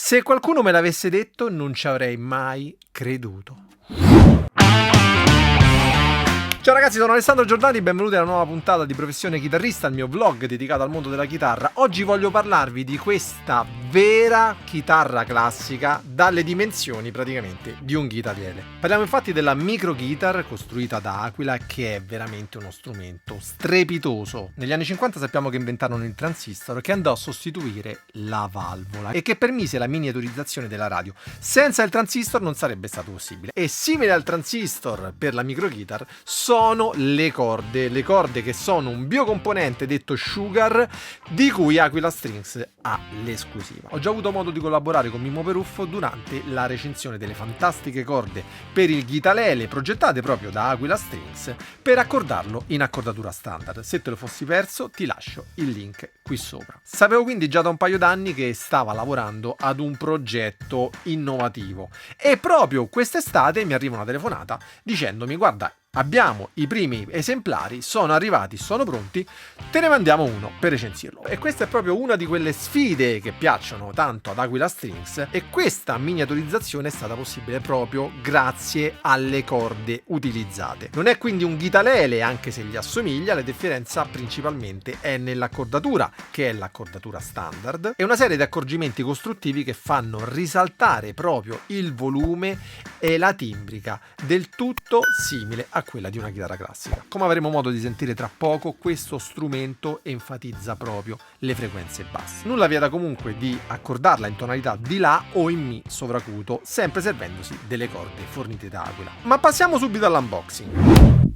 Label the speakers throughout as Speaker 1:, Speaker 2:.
Speaker 1: Se qualcuno me l'avesse detto, non ci avrei mai creduto. Ciao ragazzi, sono Alessandro Giordani, benvenuti alla nuova puntata di Professione Chitarrista, il mio vlog dedicato al mondo della chitarra. Oggi voglio parlarvi di questa vera chitarra classica dalle dimensioni praticamente di un chitarriere. Parliamo infatti della micro guitar costruita da Aquila, che è veramente uno strumento strepitoso. Negli anni 50 sappiamo che inventarono il transistor, che andò a sostituire la valvola e che permise la miniaturizzazione della radio. Senza il transistor non sarebbe stato possibile. E simile al transistor per la micro guitar sono le corde che sono un biocomponente detto Sugar, di cui Aquila Strings ha l'esclusiva. Ho già avuto modo di collaborare con Mimmo Peruffo durante la recensione delle fantastiche corde per il ghitalele progettate proprio da Aquila Strings per accordarlo in accordatura standard. Se te lo fossi perso, ti lascio il link qui sopra. Sapevo quindi già da un paio d'anni che stava lavorando ad un progetto innovativo e proprio quest'estate mi arriva una telefonata dicendomi: guarda, abbiamo i primi esemplari, sono arrivati, sono pronti, te ne mandiamo uno per recensirlo. E questa è proprio una di quelle sfide che piacciono tanto ad Aquila Strings, e questa miniaturizzazione è stata possibile proprio grazie alle corde utilizzate. Non è quindi un ghitalele, anche se gli assomiglia, la differenza principalmente è nell'accordatura, che è l'accordatura standard, e una serie di accorgimenti costruttivi che fanno risaltare proprio il volume e la timbrica, del tutto simile a quella di una chitarra classica. Come avremo modo di sentire tra poco, questo strumento enfatizza proprio le frequenze basse. Nulla vieta comunque di accordarla in tonalità di La o in Mi sovracuto, sempre servendosi delle corde fornite da Aquila. Ma passiamo subito all'unboxing.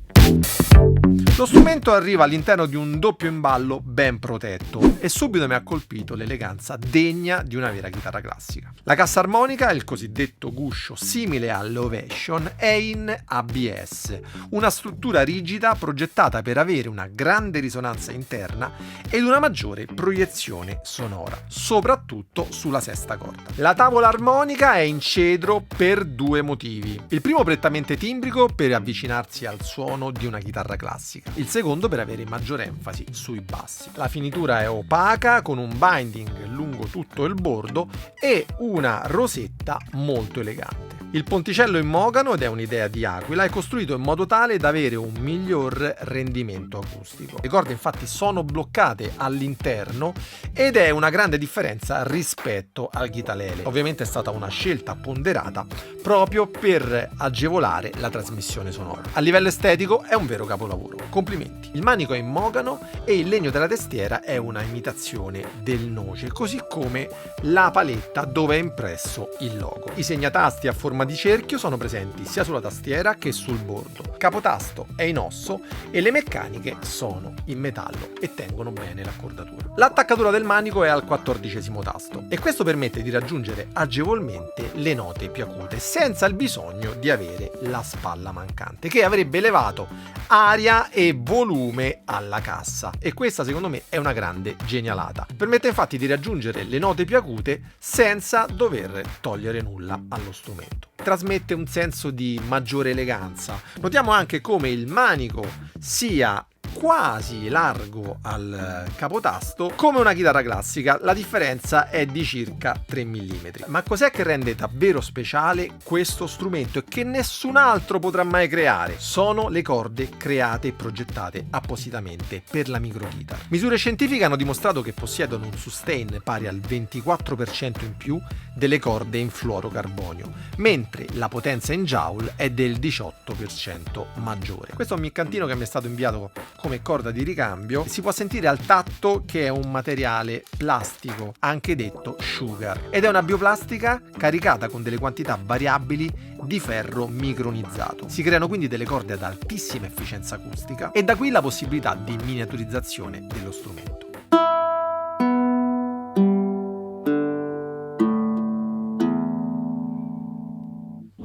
Speaker 1: Lo strumento arriva all'interno di un doppio imballo ben protetto e subito mi ha colpito l'eleganza degna di una vera chitarra classica. La cassa armonica, il cosiddetto guscio simile all'Ovation, è in ABS, una struttura rigida progettata per avere una grande risonanza interna ed una maggiore proiezione sonora, soprattutto sulla sesta corda. La tavola armonica è in cedro per due motivi. Il primo prettamente timbrico, per avvicinarsi al suono di una chitarra classica. Il secondo per avere maggiore enfasi sui bassi. La finitura è opaca, con un binding lungo tutto il bordo e una rosetta molto elegante. Il ponticello in mogano, ed è un'idea di Aquila, è costruito in modo tale da avere un miglior rendimento acustico. Le corde infatti sono bloccate all'interno ed è una grande differenza rispetto al ghitalele. Ovviamente è stata una scelta ponderata proprio per agevolare la trasmissione sonora. A livello estetico è un vero capolavoro. Complimenti. Il manico è in mogano e il legno della tastiera è una imitazione del noce, così come la paletta dove è impresso il logo. I segnatasti a forma di cerchio sono presenti sia sulla tastiera che sul bordo. Capotasto è in osso e le meccaniche sono in metallo e tengono bene l'accordatura. L'attaccatura del manico è al 14° tasto e questo permette di raggiungere agevolmente le note più acute senza il bisogno di avere la spalla mancante, che avrebbe elevato aria e volume alla cassa, e questa secondo me è una grande genialata. Permette infatti di raggiungere le note più acute senza dover togliere nulla allo strumento. Trasmette un senso di maggiore eleganza. Notiamo anche come il manico sia quasi largo al capotasto come una chitarra classica. La differenza è di circa 3 mm. Ma cos'è che rende davvero speciale questo strumento e che nessun altro potrà mai creare? Sono le corde create e progettate appositamente per la micro guitar. Misure scientifiche hanno dimostrato che possiedono un sustain pari al 24% in più delle corde in fluorocarbonio, mentre la potenza in joule è del 18% maggiore. Questo è un miccantino che mi è stato inviato come corda di ricambio. Si può sentire al tatto che è un materiale plastico, anche detto Sugar, ed è una bioplastica caricata con delle quantità variabili di ferro micronizzato. Si creano quindi delle corde ad altissima efficienza acustica e da qui la possibilità di miniaturizzazione dello strumento.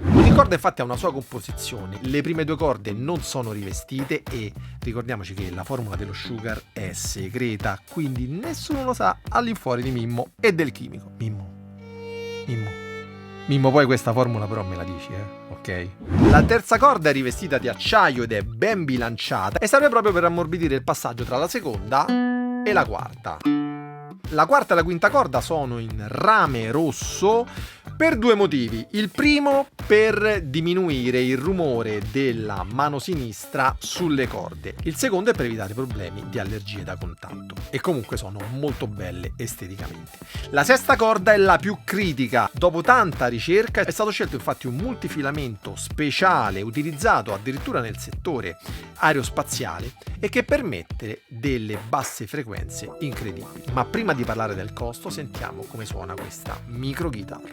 Speaker 1: Ogni corda infatti ha una sua composizione, le prime due corde non sono rivestite e ricordiamoci che la formula dello Sugar è segreta, quindi nessuno lo sa all'infuori di Mimmo e del chimico. Mimmo, poi questa formula però me la dici, ok? La terza corda è rivestita di acciaio ed è ben bilanciata e serve proprio per ammorbidire il passaggio tra la seconda e la quarta. La quarta e la quinta corda sono in rame rosso per due motivi. Il primo, per diminuire il rumore della mano sinistra sulle corde. Il secondo è per evitare problemi di allergie da contatto. E comunque sono molto belle esteticamente. La sesta corda è la più critica. Dopo tanta ricerca è stato scelto infatti un multifilamento speciale utilizzato addirittura nel settore aerospaziale e che permette delle basse frequenze incredibili. Ma prima di parlare del costo, sentiamo come suona questa micro chitarra.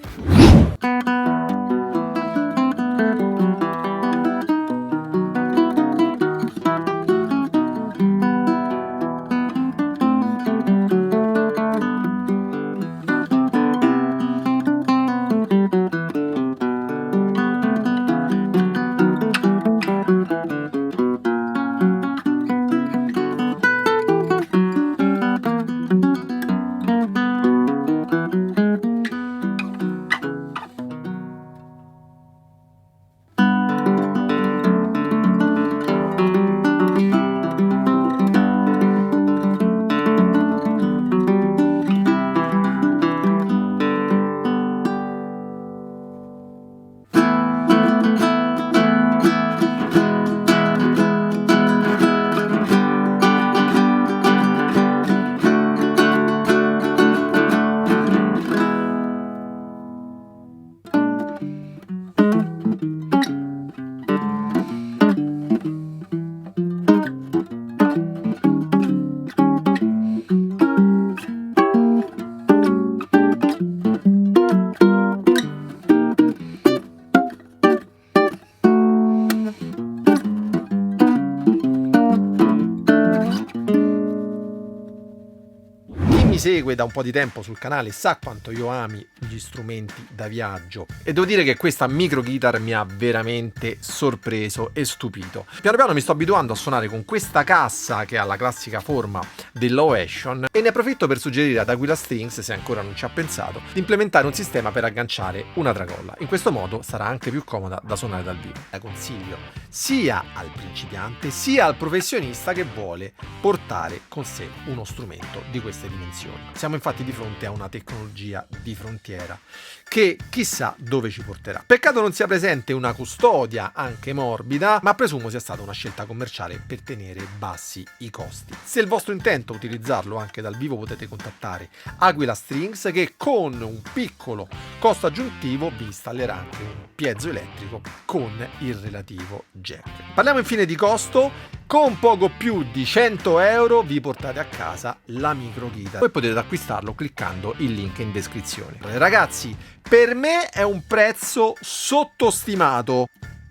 Speaker 1: Mi segue da un po' di tempo sul canale sa quanto io ami gli strumenti da viaggio e devo dire che questa micro guitar mi ha veramente sorpreso e stupito. Piano piano mi sto abituando a suonare con questa cassa che ha la classica forma dell'Oation e ne approfitto per suggerire ad Aquila Strings, se ancora non ci ha pensato, di implementare un sistema per agganciare una tracolla. In questo modo sarà anche più comoda da suonare dal vivo. La consiglio sia al principiante sia al professionista che vuole portare con sé uno strumento di queste dimensioni. Siamo infatti di fronte a una tecnologia di frontiera che chissà dove ci porterà. Peccato non sia presente una custodia anche morbida, ma presumo sia stata una scelta commerciale per tenere bassi i costi. Se il vostro intento è utilizzarlo anche dal vivo, potete contattare Aquila Strings che con un piccolo costo aggiuntivo vi installerà anche un piezoelettrico con il relativo jack. Parliamo infine di costo. Con poco più di 100 euro vi portate a casa la micro guitar. Poi potete acquistarlo cliccando il link in descrizione. Ragazzi, per me è un prezzo sottostimato.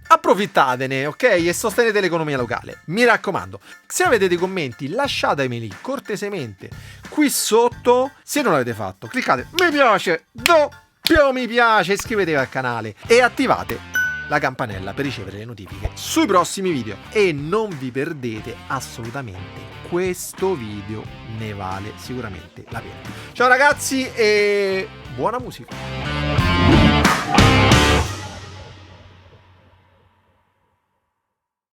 Speaker 1: Approfittatene, ok? E sostenete l'economia locale. Mi raccomando, se avete dei commenti lasciatemeli cortesemente qui sotto. Se non l'avete fatto, cliccate mi piace, doppio mi piace, iscrivetevi al canale e attivate la campanella per ricevere le notifiche sui prossimi video e non vi perdete assolutamente questo video, ne vale sicuramente la pena. Ciao ragazzi e buona musica.